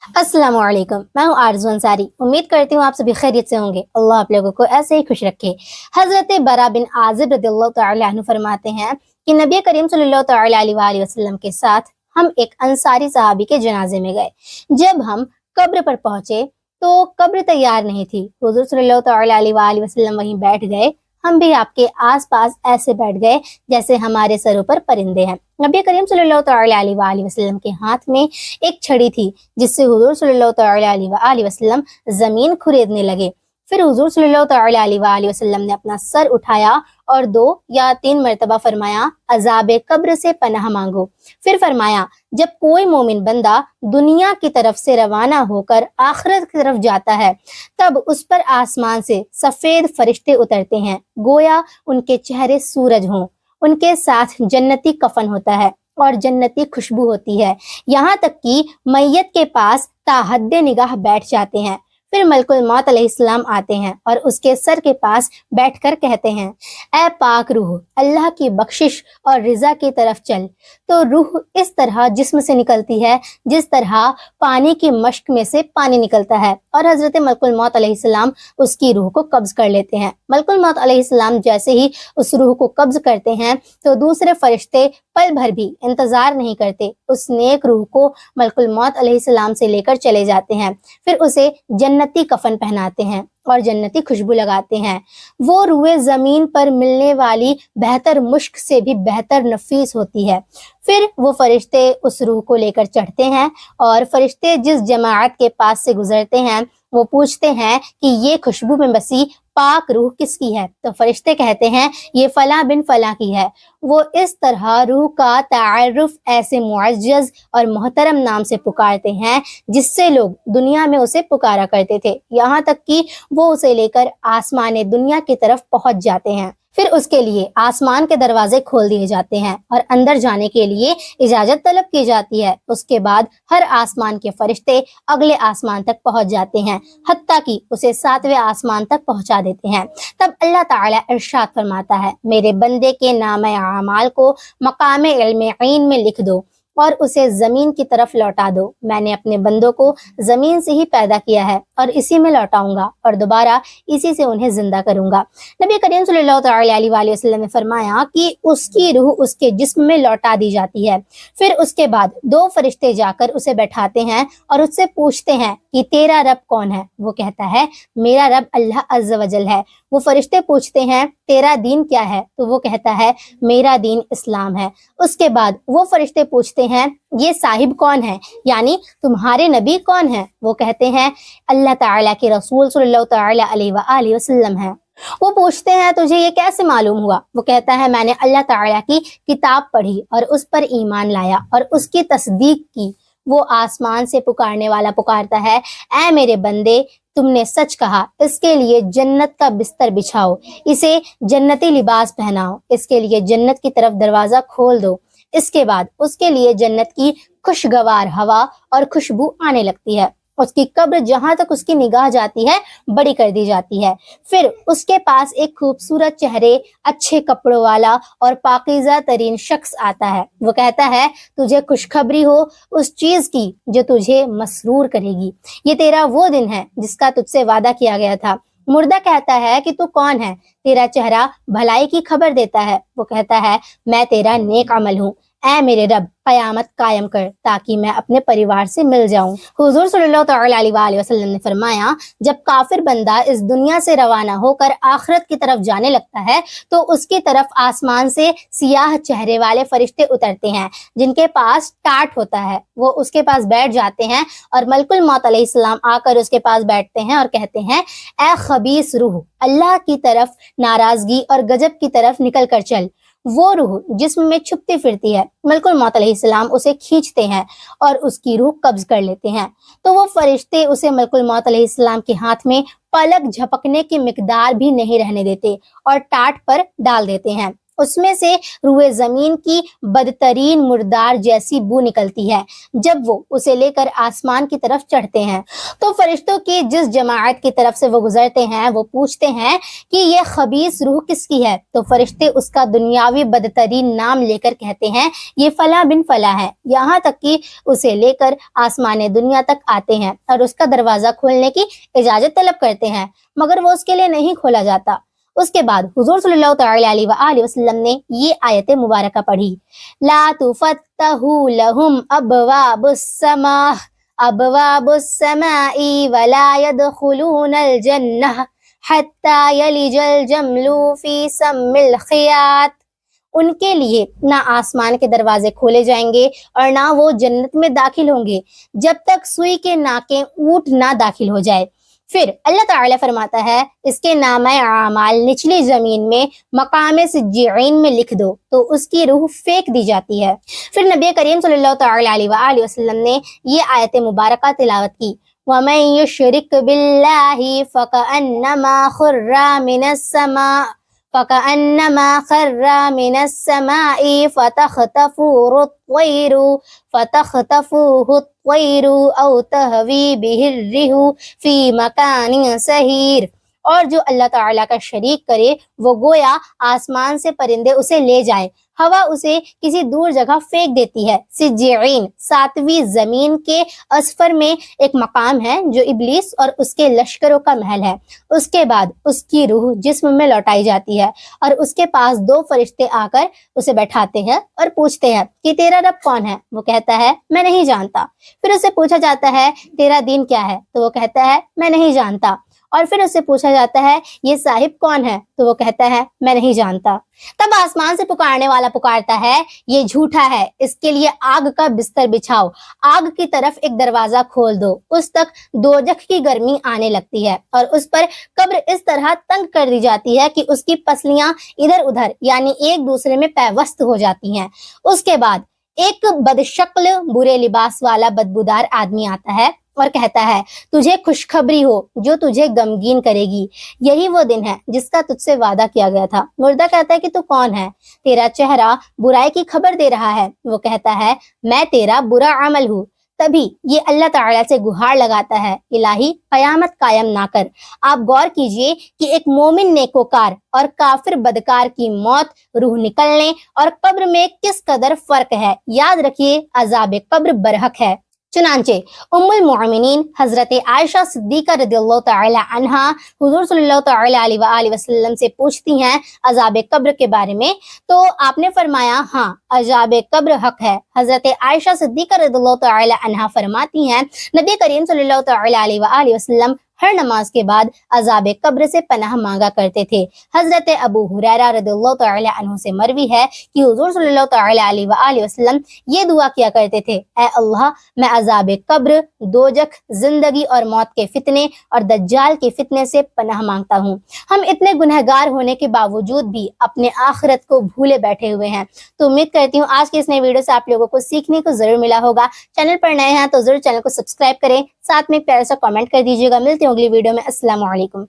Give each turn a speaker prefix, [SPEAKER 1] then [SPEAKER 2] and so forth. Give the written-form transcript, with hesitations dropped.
[SPEAKER 1] अस्सलाम वालेकुम। मैं हूँ आरज़ू अंसारी। उम्मीद करती हूँ आप सभी खैरियत से होंगे। अल्लाह आप लोगों को ऐसे ही खुश रखे। हज़रत बरा बिन आज़िब रज़ियल्लाहु तआला अन्हु फरमाते हैं कि नबी करीम सल्लल्लाहु तआला अलैहि वसल्लम के साथ हम एक अंसारी सहाबी के जनाजे में गए। जब हम कब्र पर पहुंचे तो कब्र तैयार नहीं थी। हुज़ूर सल्लल्लाहु तआला अलैहि वसल्लम वहीं बैठ गए। हम भी आपके आसपास ऐसे बैठ गए जैसे हमारे सरों पर परिंदे हैं। नबी करीम सल्लल्लाहु तआला अलैहि वसल्लम के हाथ में एक छड़ी थी जिससे हुजूर सल्लल्लाहु तआला अलैहि वसल्लम जमीन खुरेदने लगे। फिर हुजूर सल्लल्लाहु तआला अलैहि वसल्लम ने अपना सर उठाया और 2 या 3 मरतबा फरमाया, अजाब कब्र से पनाह मांगो। फिर फरमाया, जब कोई मोमिन बंदा दुनिया की तरफ से रवाना होकर आखिरत की तरफ जाता है तब उस पर आसमान से सफेद फरिश्ते उतरते हैं, गोया उनके चेहरे सूरज हों। उनके साथ जन्नती कफन होता है और जन्नती खुशबू होती है, यहाँ तक कि मैयत के पास ताहद्दे निगाह बैठ जाते हैं। फिर मलकुल मौत अलैहिस्सलाम आते हैं और उसके सर के पास बैठकर कहते हैं, ऐ पाक रूह, अल्लाह की बख्शिश और रिजा की तरफ चल। तो रूह इस तरह जिस्म से निकलती है जिस तरह पानी की मश्क में से पानी निकलता है और हजरत मलकुल मौत अलैहिस्सलाम उसकी रूह को कब्ज कर लेते हैं। मलकुल मौत अलैहिस्सलाम जैसे ही उस रूह को कब्ज करते हैं तो दूसरे फरिश्ते पल भर भी इंतजार नहीं करते, उस नेक रूह को मलकुल मौत अलैहिस्सलाम से लेकर चले जाते हैं। फिर उसे जन्नती कफन पहनाते हैं और जन्नती खुशबू लगाते हैं। वो रूह जमीन पर मिलने वाली बेहतर मुश्क से भी बेहतर नफीस होती है। फिर वो फरिश्ते उस रूह को लेकर चढ़ते हैं और फरिश्ते जिस जमाअत के पास से गुजरते हैं वो पूछते हैं कि ये खुशबू में बसी पाक रूह किसकी है। तो फरिश्ते कहते हैं ये फला बिन फला की है। वो इस तरह रूह का तारुफ ऐसे मुअज्जज और मोहतरम नाम से पुकारते हैं जिससे लोग दुनिया में उसे पुकारा करते थे, यहाँ तक कि वो उसे लेकर आसमान दुनिया की तरफ पहुंच जाते हैं। फिर उसके लिए आसमान के दरवाजे खोल दिए जाते हैं और अंदर जाने के लिए इजाजत तलब की जाती है। उसके बाद हर आसमान के फरिश्ते अगले आसमान तक पहुंच जाते हैं, हत्ता कि उसे 7वें आसमान तक पहुंचा देते हैं। तब अल्लाह ताला इरशाद फरमाता है, मेरे बंदे के नाम आमाल को मकाम इल्म ईन में लिख दो और उसे जमीन की तरफ लौटा दो। मैंने अपने बंदों को जमीन से ही पैदा किया है और इसी में लौटाऊंगा और दोबारा इसी से उन्हें जिंदा करूंगा। नबी करीम सल्लल्लाहु अलैहि वसल्लम ने फरमाया कि उसकी रूह उसके जिस्म में लौटा दी जाती है। फिर उसके बाद 2 फरिश्ते जाकर उसे बैठाते हैं और उससे पूछते हैं कि तेरा रब कौन है। वो कहता है, मेरा रब अल्लाह अज़्ज़ वजल है। वो फरिश्ते पूछते हैं, तेरा दीन क्या है। तो वो कहता है, मेरा दीन इस्लाम है। उसके बाद वो फरिश्ते पूछते हैं, ये साहिब कौन है, यानी तुम्हारे नबी कौन है। वो कहते हैं, अल्लाह ताला के रसूल सल्लल्लाहु ताला अलैहि वसल्लम है। वो पूछते हैं, तुझे ये कैसे मालूम हुआ। वो कहता है, मैंने अल्लाह ताला की किताब पढ़ी और उस पर ईमान लाया और उसकी तस्दीक की। वो आसमान से पुकारने वाला पुकारता है, ऐ मेरे बंदे, तुमने सच कहा, इसके लिए जन्नत का बिस्तर बिछाओ, इसे जन्नती लिबास पहनाओ, इसके लिए जन्नत की तरफ दरवाजा खोल दो। इसके बाद उसके लिए जन्नत की खुशगवार हवा और खुशबू आने लगती है। उसकी कब्र जहां तक उसकी निगाह जाती है बड़ी कर दी जाती है। फिर उसके पास एक खूबसूरत चेहरे, अच्छे कपड़ों वाला और पाकीज़ा तरीन शख्स आता है। वो कहता है, तुझे खुशखबरी हो उस चीज की जो तुझे मसरूर करेगी। ये तेरा वो दिन है जिसका तुझसे वादा किया गया था। मुर्दा कहता है कि तू कौन है। तेरा चेहरा भलाई की खबर देता है। वो कहता है, मैं तेरा नेक अमल हूँ। ऐ मेरे रब, कयामत कायम कर ताकि मैं अपने परिवार से मिल जाऊं। हुजूर सल्लल्लाहु अलैहि वसल्लम ने फरमाया, जब काफिर बंदा इस दुनिया से रवाना होकर आखिरत की तरफ जाने लगता है तो उसकी तरफ आसमान से सियाह चेहरे वाले फरिश्ते उतरते हैं जिनके पास टाट होता है। वो उसके पास बैठ जाते हैं और मलकुल मौत अलैहिस्सलाम आकर उसके पास बैठते हैं और कहते हैं, ऐ खबीस रूह, अल्लाह की तरफ नाराजगी और गजब की तरफ निकल कर चल। वो रूह जिस्म में छुपती फिरती है। मलकुल मौत अलैहिस्सलाम उसे खींचते हैं और उसकी रूह कब्ज कर लेते हैं। तो वो फरिश्ते उसे मलकुल मौत अलैहिस्सलाम के हाथ में पलक झपकने की मिकदार भी नहीं रहने देते और टाट पर डाल देते हैं। اس میں سے روئے زمین کی بدترین مردار جیسی بو نکلتی ہے جب وہ اسے لے کر آسمان کی طرف چڑھتے ہیں۔ تو فرشتوں کی جس جماعت کی طرف سے وہ گزرتے ہیں وہ پوچھتے ہیں کہ یہ خبیث روح کس کی ہے؟ تو فرشتے اس کا دنیاوی بدترین نام لے کر کہتے ہیں یہ فلاں بن فلاں ہے، یہاں تک کہ اسے لے کر آسمان دنیا تک آتے ہیں اور اس کا دروازہ کھولنے کی اجازت طلب کرتے ہیں، مگر وہ اس کے لیے نہیں کھولا جاتا۔ اس کے بعد حضور صلی اللہ تعالی علیہ وآلہ وسلم نے یہ آیت مبارکہ پڑھی، لا تفتح لهم ابواب السماء ولا يدخلون الجنہ حتی یلج الجمل فی سم الخیاط۔ ان کے لیے نہ آسمان کے دروازے کھولے جائیں گے اور نہ وہ جنت میں داخل ہوں گے جب تک سوئی کے ناکیں اونٹ نہ داخل ہو جائے۔ پھر اللہ تعالیٰ فرماتا ہے اس کے نامہ اعمال نچلی زمین میں مقام سجعین میں لکھ دو، تو اس کی روح پھینک دی جاتی ہے۔ پھر نبی کریم صلی اللہ تعالی علیہ وآلہ وسلم نے یہ آیت مبارکہ تلاوت کی، وَمَن يُشْرِكْ بِاللَّهِ فَكَأَنَّمَا خَرَّ مِنَ السَّمَاءِ فتخطفوه الطير أو تهوي به الريح في مكان سحيق۔ اور جو اللہ تعالیٰ کا شریک کرے وہ گویا آسمان سے پرندے اسے لے جائیں، ہوا اسے کسی دور جگہ پھینک دیتی ہے۔ سجعین 7ویں زمین کے اسفر میں ایک مقام ہے جو ابلیس اور اس کے لشکروں کا محل ہے۔ اس کے بعد اس کی روح جسم میں لوٹائی جاتی ہے اور اس کے پاس 2 فرشتے آ کر اسے بیٹھاتے ہیں اور پوچھتے ہیں کہ تیرا رب کون ہے؟ وہ کہتا ہے میں نہیں جانتا۔ پھر اسے پوچھا جاتا ہے تیرا دین کیا ہے؟ تو وہ کہتا ہے میں نہیں جانتا۔ اور پھر اس سے پوچھا جاتا ہے یہ صاحب کون ہے؟ تو وہ کہتا ہے میں نہیں جانتا۔ تب آسمان سے پکارنے والا پکارتا ہے یہ جھوٹا ہے، اس کے لیے آگ کا بستر بچھاؤ، آگ کی طرف ایک دروازہ کھول دو، اس تک دوزخ کی گرمی آنے لگتی ہے اور اس پر قبر اس طرح تنگ کر دی جاتی ہے کہ اس کی پسلیاں ادھر ادھر یعنی ایک دوسرے میں پیوست ہو جاتی ہیں۔ اس کے بعد ایک بدشکل برے لباس والا بدبودار آدمی آتا ہے اور کہتا ہے تجھے خوشخبری ہو جو تجھے غمگین کرے گی، یہی وہ دن ہے جس کا تجھ سے وعدہ کیا گیا تھا۔ مردہ کہتا ہے کہ تو کون ہے؟ تیرا چہرہ برائی کی خبر دے رہا ہے۔ وہ کہتا ہے میں تیرا برا عمل ہوں۔ تبھی یہ اللہ تعالیٰ سے گہار لگاتا ہے الہی قیامت قائم نہ کر۔ آپ غور کیجئے کہ ایک مومن نیکوکار اور کافر بدکار کی موت، روح نکلنے اور قبر میں کس قدر فرق ہے۔ یاد رکھیے عذاب قبر برحق ہے۔ چنانچہ ام المؤمنین حضرت عائشہ صدیقہ رضی اللہ تعالی عنہا حضور صلی اللہ تعالی علیہ وآلہ وسلم سے پوچھتی ہیں عذاب قبر کے بارے میں، تو آپ نے فرمایا ہاں عذاب قبر حق ہے۔ حضرت عائشہ صدیقہ رضی اللہ تعالی عنہا فرماتی ہیں نبی کریم صلی اللہ تعالی علیہ وآلہ وسلم ہر نماز کے بعد عذاب قبر سے پناہ مانگا کرتے تھے۔ حضرت ابو ہریرہ رضی اللہ تعالی عنہ سے مروی ہے کہ حضور صلی اللہ تعالی علیہ وآلہ وسلم یہ دعا کیا کرتے تھے، اے اللہ میں عذاب قبر، دوزخ، زندگی اور موت کے فتنے اور دجال کے فتنے سے پناہ مانگتا ہوں۔ ہم اتنے گنہگار ہونے کے باوجود بھی اپنے آخرت کو بھولے بیٹھے ہوئے ہیں۔ تو امید کرتی ہوں آج کے اس نئے ویڈیو سے آپ لوگوں کو سیکھنے کو ضرور ملا ہوگا۔ چینل پر نئے ہیں تو ضرور چینل کو سبسکرائب کریں، ساتھ میں ایک پیارا سا کامنٹ کر دیجیے گا۔ ملتے ہیں اگلی ویڈیو میں۔ السلام علیکم۔